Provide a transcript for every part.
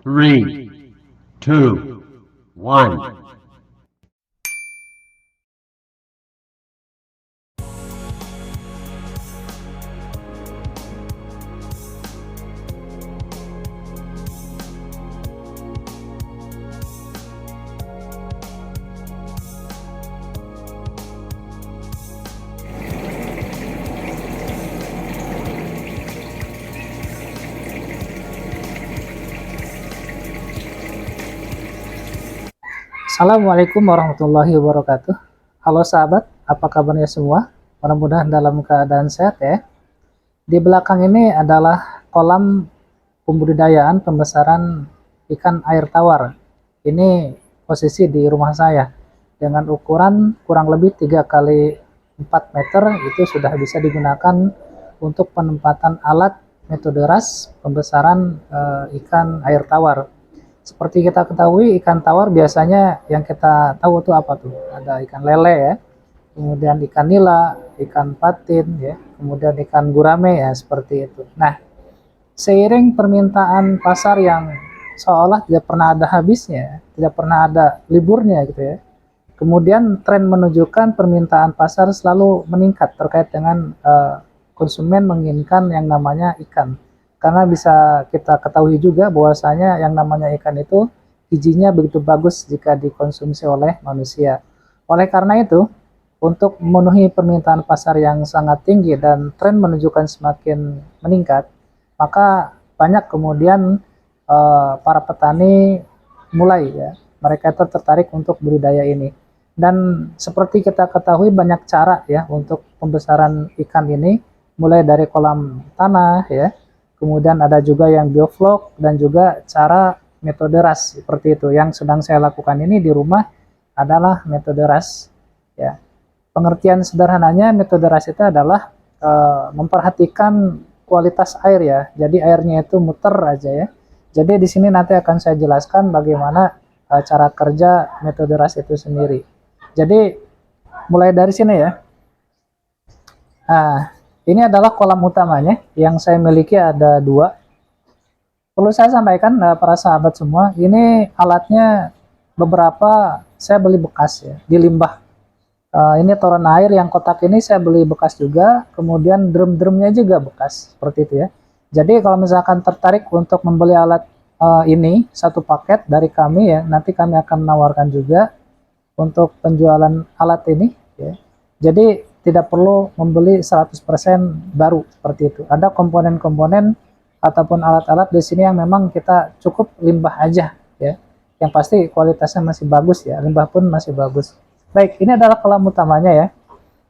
3, 2, 1. Assalamualaikum warahmatullahi wabarakatuh. Halo sahabat, apa kabarnya semua? Mudah-mudahan dalam keadaan sehat ya. Di belakang ini adalah kolam pembudidayaan pembesaran ikan air tawar. Ini posisi di rumah saya dengan ukuran kurang lebih 3 kali 4 meter. Itu sudah bisa digunakan untuk penempatan alat metode RAS pembesaran ikan air tawar. Seperti kita ketahui, ikan tawar biasanya yang kita tahu tuh apa tuh? Ada ikan lele ya, kemudian ikan nila, ikan patin ya, kemudian ikan gurame ya, seperti itu. Nah, seiring permintaan pasar yang seolah tidak pernah ada habisnya, tidak pernah ada liburnya gitu ya. Kemudian tren menunjukkan permintaan pasar selalu meningkat terkait dengan konsumen menginginkan yang namanya ikan. Karena bisa kita ketahui juga bahwasanya yang namanya ikan itu gizinya begitu bagus jika dikonsumsi oleh manusia. Oleh karena itu, untuk memenuhi permintaan pasar yang sangat tinggi dan tren menunjukkan semakin meningkat, maka banyak kemudian para petani mulai ya, mereka itu tertarik untuk budidaya ini. Dan seperti kita ketahui banyak cara ya untuk pembesaran ikan ini, mulai dari kolam tanah ya, kemudian ada juga yang bioflok dan juga cara metode RAS seperti itu. Yang sedang saya lakukan ini di rumah adalah metode RAS ya. Pengertian sederhananya metode RAS itu adalah memperhatikan kualitas air ya. Jadi airnya itu muter aja ya. Jadi di sini nanti akan saya jelaskan bagaimana cara kerja metode RAS itu sendiri. Jadi mulai dari sini ya. Nah, ini adalah kolam utamanya yang saya miliki ada 2. Perlu saya sampaikan para sahabat semua, ini alatnya beberapa saya beli bekas ya, di limbah. Ini toren air yang kotak ini saya beli bekas juga, kemudian drum-drumnya juga bekas, seperti itu ya. Jadi kalau misalkan tertarik untuk membeli alat ini, satu paket dari kami ya, nanti kami akan menawarkan juga untuk penjualan alat ini ya. Jadi tidak perlu membeli 100% baru seperti itu. Ada komponen-komponen ataupun alat-alat di sini yang memang kita cukup limbah aja ya. Yang pasti kualitasnya masih bagus ya, limbah pun masih bagus. Baik, ini adalah kolam utamanya ya.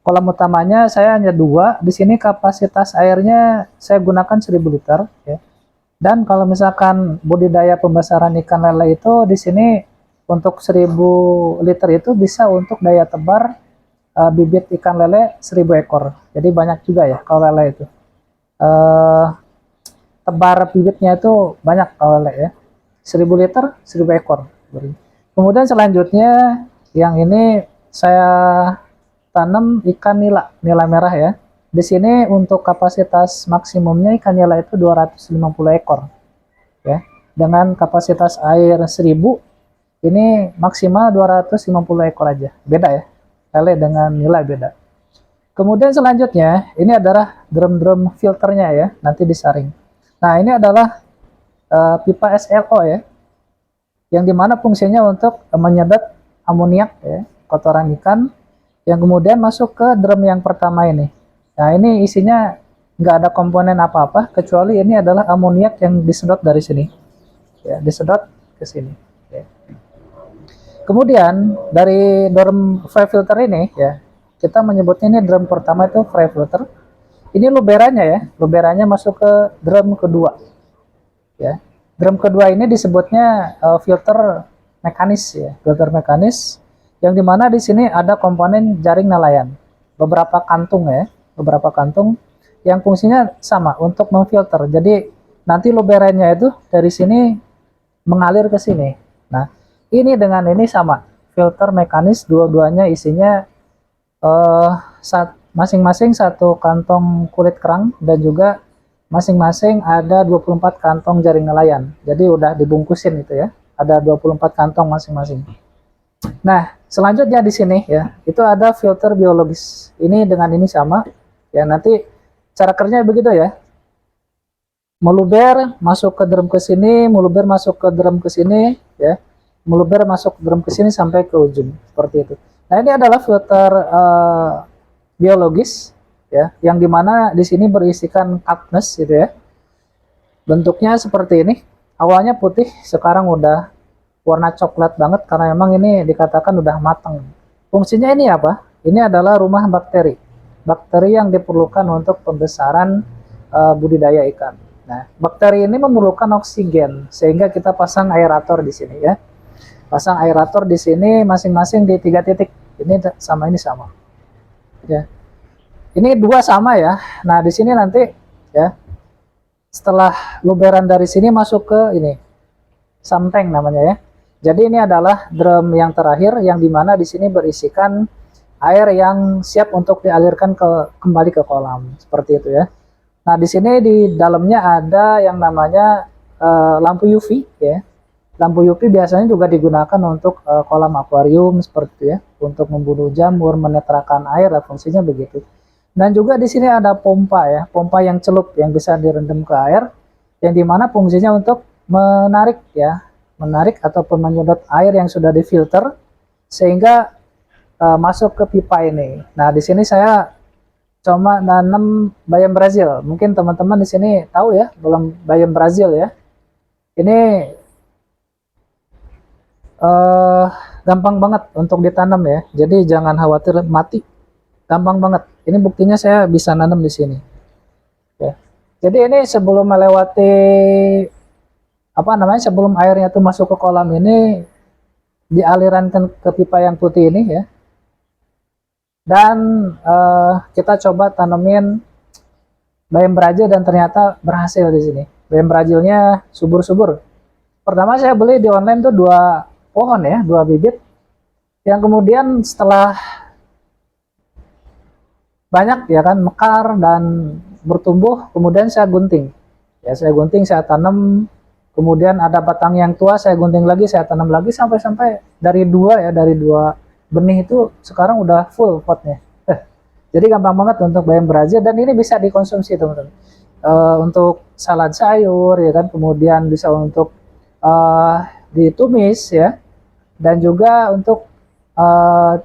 Kolam utamanya saya hanya 2. Di sini kapasitas airnya saya gunakan 1000 liter ya. Dan kalau misalkan budidaya pembesaran ikan lele itu di sini untuk 1000 liter itu bisa untuk daya tebar bibit ikan lele 1000 ekor. Jadi banyak juga ya kalau lele itu. Tebar bibitnya itu banyak kalau lele ya. 1000 liter 1000 ekor. Kemudian selanjutnya yang ini saya tanam ikan nila, nila merah ya. Di sini untuk kapasitas maksimumnya ikan nila itu 250 ekor. Ya. Dengan kapasitas air 1000, ini maksimal 250 ekor aja. Beda ya. Lele dengan nila beda. Kemudian selanjutnya ini adalah drum-drum filternya ya, nanti disaring. Nah ini adalah pipa SLO ya, yang dimana fungsinya untuk menyedot amoniak ya, kotoran ikan, yang kemudian masuk ke drum yang pertama ini. Nah ini isinya nggak ada komponen apa-apa, kecuali ini adalah amoniak yang disedot dari sini, ya, disedot ke sini. Ya. Kemudian dari drum fry filter ini ya, kita menyebutnya ini drum pertama itu fry filter. Ini luberannya ya, luberannya masuk ke drum kedua. Ya. Drum kedua ini disebutnya filter mekanis ya, filter mekanis yang dimana di sini ada komponen jaring nelayan. Beberapa kantung ya, beberapa kantung yang fungsinya sama untuk memfilter. Jadi nanti luberannya itu dari sini mengalir ke sini. Nah, ini dengan ini sama, filter mekanis dua-duanya isinya masing-masing satu kantong kulit kerang dan juga masing-masing ada 24 kantong jaring nelayan. Jadi udah dibungkusin itu ya. Ada 24 kantong masing-masing. Nah, selanjutnya di sini ya, itu ada filter biologis. Ini dengan ini sama. Ya, nanti cara kerjanya begitu ya. Meluber masuk ke drum ke sini, meluber masuk ke drum ke sini ya. Meluber masuk drum ke sini sampai ke ujung seperti itu. Nah, ini adalah filter biologis ya, yang dimana di sini berisikan carbonus gitu ya. Bentuknya seperti ini. Awalnya putih, sekarang udah warna coklat banget karena memang ini dikatakan udah matang. Fungsinya ini apa? Ini adalah rumah bakteri. Bakteri yang diperlukan untuk pembesaran budidaya ikan. Nah, bakteri ini memerlukan oksigen sehingga kita pasang aerator di sini ya. Pasang aerator di sini masing-masing di 3 titik. Ini sama ini sama. Ya. Ini 2 sama ya. Nah, di sini nanti ya. Setelah luberan dari sini masuk ke ini samtank namanya ya. Jadi ini adalah drum yang terakhir yang dimana di sini berisikan air yang siap untuk dialirkan kembali ke kolam seperti itu ya. Nah di sini di dalamnya ada yang namanya lampu UV ya. Lampu UV biasanya juga digunakan untuk kolam akuarium seperti itu ya, untuk membunuh jamur, menetralkan air, fungsinya begitu. Dan juga di sini ada pompa ya, pompa yang celup yang bisa direndam ke air, yang dimana fungsinya untuk menarik ya, menarik ataupun menyedot air yang sudah difilter sehingga masuk ke pipa ini. Nah di sini saya cuma nanam bayam Brazil. Mungkin teman-teman di sini tahu ya, belum bayam Brazil ya. Ini gampang banget untuk ditanam ya. Jadi jangan khawatir mati. Gampang banget. Ini buktinya saya bisa nanam di sini. Ya. Jadi ini sebelum melewati apa namanya, sebelum airnya itu masuk ke kolam ini dialirkan ke pipa yang putih ini ya. Dan kita coba tanemin bayam Brazil dan ternyata berhasil di sini. Bayam Brazilnya subur-subur. Pertama saya beli di online tuh 2 pohon ya, 2 bibit. Yang kemudian setelah banyak ya kan mekar dan bertumbuh, kemudian saya gunting ya, saya gunting, saya tanam, kemudian ada batang yang tua saya gunting lagi, saya tanam lagi sampai dari 2 ya, dari 2 benih itu sekarang udah full potnya. Jadi gampang banget untuk bayam Brazil dan ini bisa dikonsumsi teman-teman, untuk salad sayur ya kan, kemudian bisa untuk ditumis ya, dan juga untuk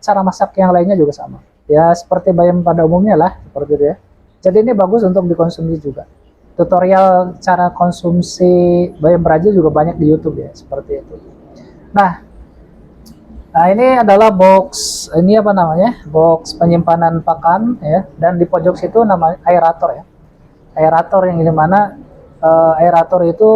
cara masak yang lainnya juga sama. Ya seperti bayam pada umumnya lah, seperti itu ya. Jadi ini bagus untuk dikonsumsi juga. Tutorial cara konsumsi bayam Brazil juga banyak di YouTube ya, seperti itu. Nah ini adalah box, ini apa namanya? Box penyimpanan pakan ya, dan di pojok situ namanya aerator ya. Aerator yang dimana aerator itu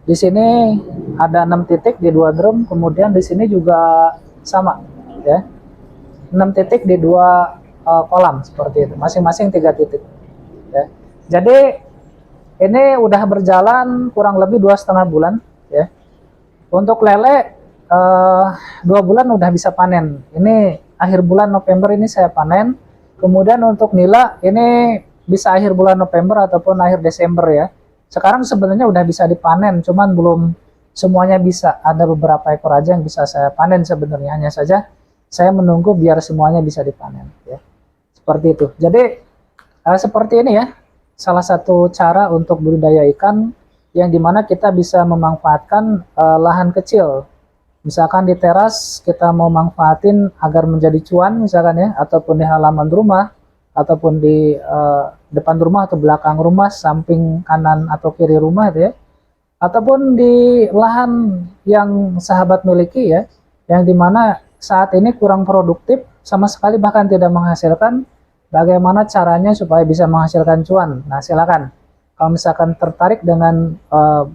di sini ada 6 titik di 2 drum, kemudian di sini juga sama ya. 6 titik di 2 kolam seperti itu, masing-masing 3 titik ya. Jadi ini udah berjalan kurang lebih 2,5 bulan ya. Untuk lele 2 bulan udah bisa panen. Ini akhir bulan November ini saya panen. Kemudian untuk nila ini bisa akhir bulan November ataupun akhir Desember ya. Sekarang sebenarnya udah bisa dipanen, cuman belum semuanya bisa. Ada beberapa ekor aja yang bisa saya panen sebenarnya, hanya saja saya menunggu biar semuanya bisa dipanen ya. Seperti itu. Jadi seperti ini ya, salah satu cara untuk budidaya ikan yang dimana kita bisa memanfaatkan lahan kecil. Misalkan di teras kita mau manfaatin agar menjadi cuan misalkan ya, ataupun di halaman rumah, ataupun di depan rumah atau belakang rumah, samping kanan atau kiri rumah itu ya, ataupun di lahan yang sahabat miliki ya, yang dimana saat ini kurang produktif sama sekali, bahkan tidak menghasilkan. Bagaimana caranya supaya bisa menghasilkan cuan? Nah silakan, kalau misalkan tertarik dengan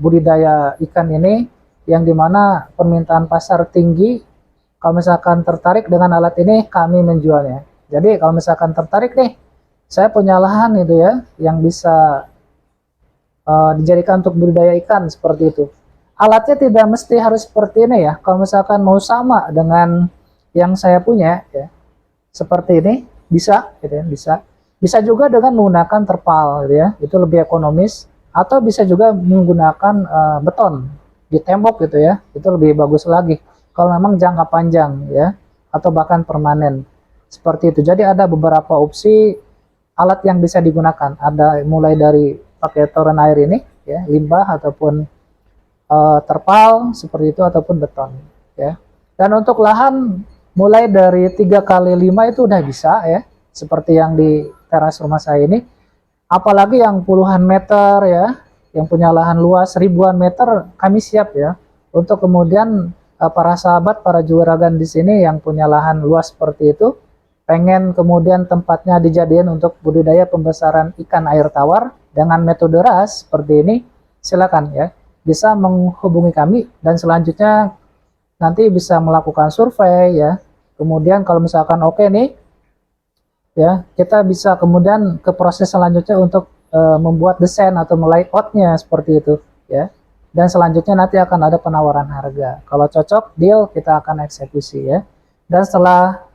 budidaya ikan ini yang dimana permintaan pasar tinggi, kalau misalkan tertarik dengan alat ini kami menjualnya. Jadi kalau misalkan tertarik nih, saya punya lahan itu ya yang bisa dijadikan untuk budidaya ikan seperti itu. Alatnya tidak mesti harus seperti ini ya. Kalau misalkan mau sama dengan yang saya punya ya, seperti ini bisa gitu ya, bisa. Bisa juga dengan menggunakan terpal gitu ya, itu lebih ekonomis, atau bisa juga menggunakan beton di tembok gitu ya, itu lebih bagus lagi kalau memang jangka panjang ya, atau bahkan permanen seperti itu. Jadi ada beberapa opsi alat yang bisa digunakan, ada mulai dari pakai toren air ini ya, limbah ataupun terpal seperti itu, ataupun beton ya. Dan untuk lahan mulai dari 3x5 itu udah bisa ya, seperti yang di teras rumah saya ini. Apalagi yang puluhan meter ya, yang punya lahan luas ribuan meter, kami siap ya untuk kemudian para sahabat, para juragan di sini yang punya lahan luas seperti itu, pengen kemudian tempatnya dijadiin untuk budidaya pembesaran ikan air tawar dengan metode RAS seperti ini, silakan ya, bisa menghubungi kami, dan selanjutnya nanti bisa melakukan survei ya. Kemudian kalau misalkan oke nih ya, kita bisa kemudian ke proses selanjutnya untuk membuat desain atau layoutnya seperti itu ya. Dan selanjutnya nanti akan ada penawaran harga. Kalau cocok deal, kita akan eksekusi ya. Dan setelah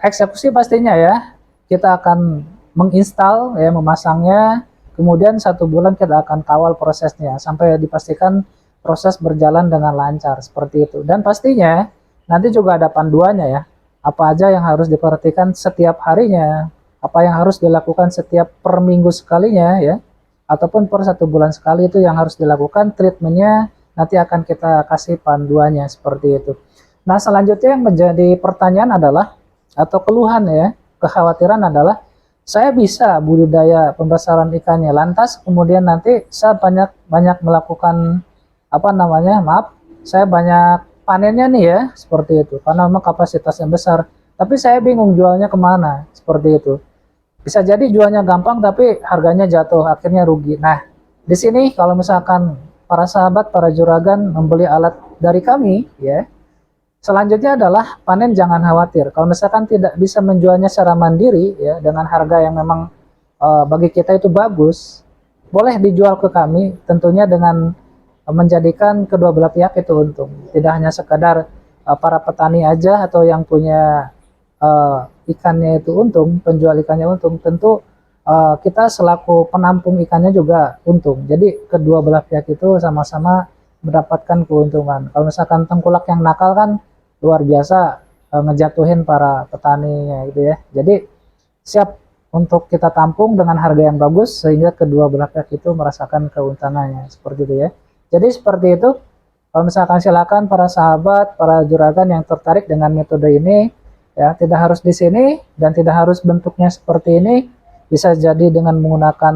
eksekusi pastinya ya, kita akan menginstal ya, memasangnya. Kemudian 1 bulan kita akan kawal prosesnya sampai dipastikan proses berjalan dengan lancar seperti itu. Dan pastinya nanti juga ada panduannya ya, apa aja yang harus diperhatikan setiap harinya, apa yang harus dilakukan setiap per minggu sekalinya ya, ataupun per 1 bulan sekali, itu yang harus dilakukan treatmentnya, nanti akan kita kasih panduannya seperti itu. Nah selanjutnya yang menjadi pertanyaan adalah, atau keluhan ya, kekhawatiran adalah, saya bisa budidaya pembesaran ikannya, lantas kemudian nanti saya banyak melakukan apa namanya, maaf, saya banyak panennya nih ya, seperti itu, karena memang kapasitasnya besar, tapi saya bingung jualnya kemana, seperti itu. Bisa jadi jualnya gampang tapi harganya jatuh, akhirnya rugi. Nah di sini kalau misalkan para sahabat, para juragan membeli alat dari kami ya, selanjutnya adalah panen jangan khawatir. Kalau misalkan tidak bisa menjualnya secara mandiri ya, dengan harga yang memang bagi kita itu bagus, boleh dijual ke kami, tentunya dengan menjadikan kedua belah pihak itu untung. Tidak hanya sekadar para petani aja atau yang punya ikannya itu untung, penjual ikannya untung, tentu kita selaku penampung ikannya juga untung. Jadi kedua belah pihak itu sama-sama mendapatkan keuntungan. Kalau misalkan tengkulak yang nakal kan luar biasa, ngejatuhin para petaninya gitu ya. Jadi siap untuk kita tampung dengan harga yang bagus sehingga kedua belah pihak itu merasakan keuntungannya seperti itu ya. Jadi seperti itu. Kalau misalkan silakan para sahabat, para juragan yang tertarik dengan metode ini ya, tidak harus di sini dan tidak harus bentuknya seperti ini, bisa jadi dengan menggunakan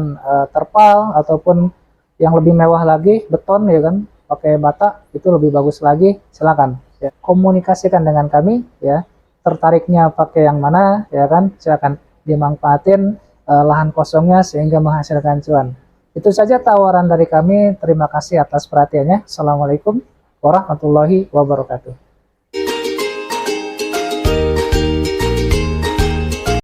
terpal ataupun yang lebih mewah lagi beton ya kan, pakai bata, itu lebih bagus lagi. Silakan ya, komunikasikan dengan kami ya, tertariknya pakai yang mana ya kan, silakan dimanfaatin lahan kosongnya sehingga menghasilkan cuan. Itu saja tawaran dari kami. Terima kasih atas perhatiannya. Assalamualaikum warahmatullahi wabarakatuh.